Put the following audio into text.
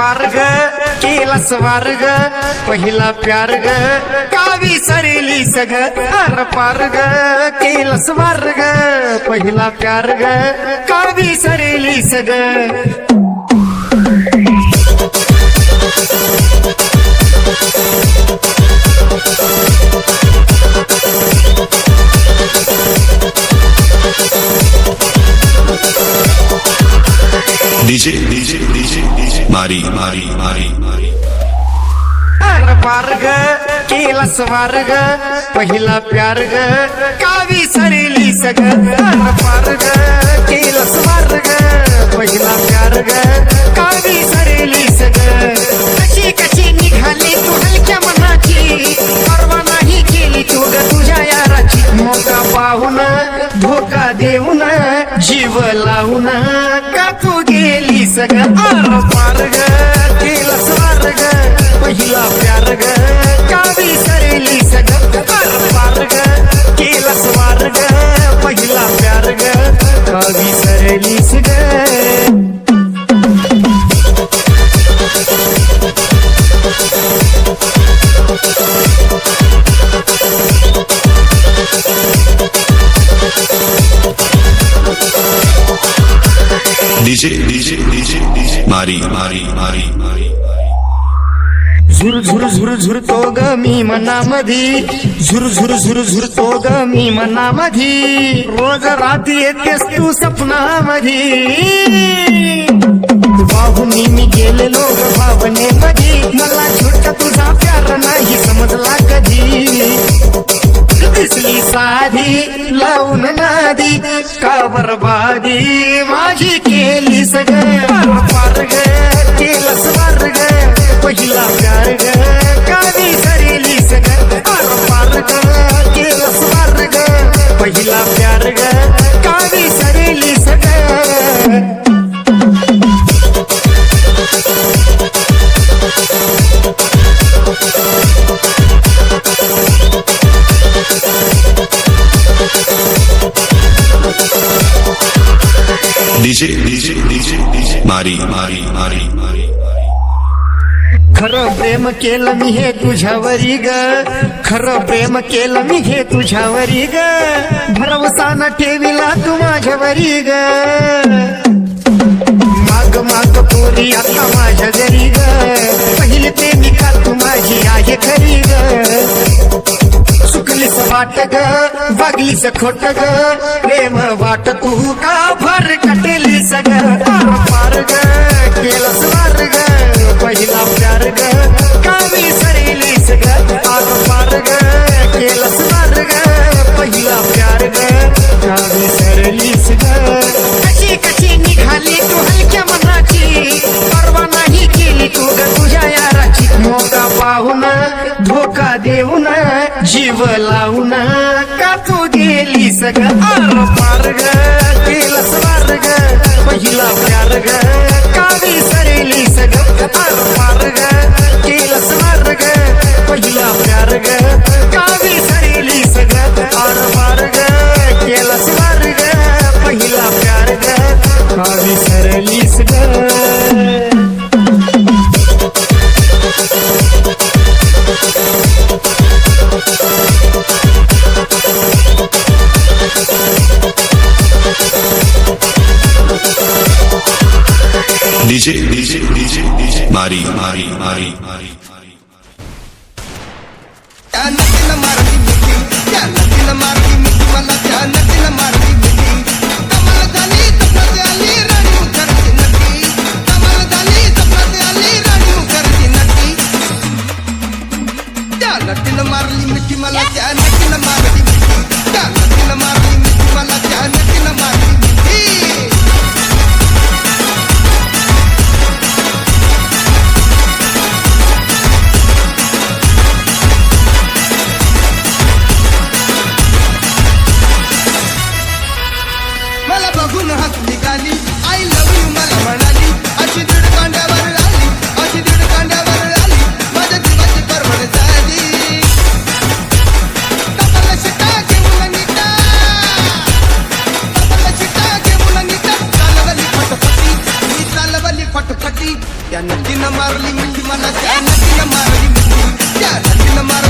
पार ग केला स्वार ग पहिला प्यार ग कावी सरेली सग आर पार ग केला स्वार ग पहिला प्यार ग कावी सरेली सग डीजे मारी मारी मारी मारी आर पार ग केला स्वार ग पहिला प्यार ग कावी सरेली सग आर पार ग केला स्वार ग पहिला प्यार ग कावी सरेली सग कशी कशी निघाली तू हलक्या मनाची परवा नाही केली तू ग तुझ्या याराची मोका पाहून धोका देऊन जीव लावून का तू गेली सग आर पार ग केला स्वार ग पहिला प्यार ग कावी सरेली सग आर पार ग केला स्वार ग पहिला प्यार ग कावी सरेली सग डीजे मारी मारी मारी मारी झुर झुर झुर झुर तो ग मी मनामधी झुर झुर झुर झुर तो ग मी मनामधी रोज रात्री येतेस तू सपनामधी बाहुनी मी गेलेलो ग भावनेमधी मला छोटा तुझा प्यार नाही समजला कधी दिसली साधी लावून नादी का बरबादी माझी केली सगळं पार ग केला स्वार ग पहिला प्यार ग कावी सरेली सगळं पार ग केला स्वार ग पहिला प्यार ग कावी सरेली सगळं डीजे मारी मारी मारी मारी खरं प्रेम केलं मी हे तुझ्यावरी ग खरं प्रेम केलं मी हे तुझ्यावरी ग भरवसा न ठेविला तू माझ्यावरी ग माग माग पोरी आता माझ्या घरी ग पहिले प्रेमिका तू माझी आहे खरी ग चुकलीस वाट ग वागलीस खोट ग प्रेम वाट तू का भर कटेली सग पार ग केला स्वार ग पहिला प्यार ग कावी सरेली सग पार ग केला स्वार ग पहिला प्यार ग कावी सरेली सग कशी कशी निघाली तू हलक्या मनाची परवा नाही केली तू ग तुझ्या याराची मोका पाहून धोका देऊन जीव लावून का तू गेली सग आर पार ग केला स्वार ग पहिला प्यार ग कावी सरेली सग आर पार ग केला स्वार ग पहिला प्यार ग कावी सरेली सग आर पार ग केला स्वार ग पहिला प्यार ग कावी सरेली सग डीजे मारी मारी मारी मारी मारली मिठी मला त्या नटीनं मारली मिठी त्या नटीनं मारली मिठी मला त्या नटीनं मारली मिठी मला बघून त्या नटीनं मारली मिठी मला त्या नटीनं मारली मिठी त्या नटीनं मारली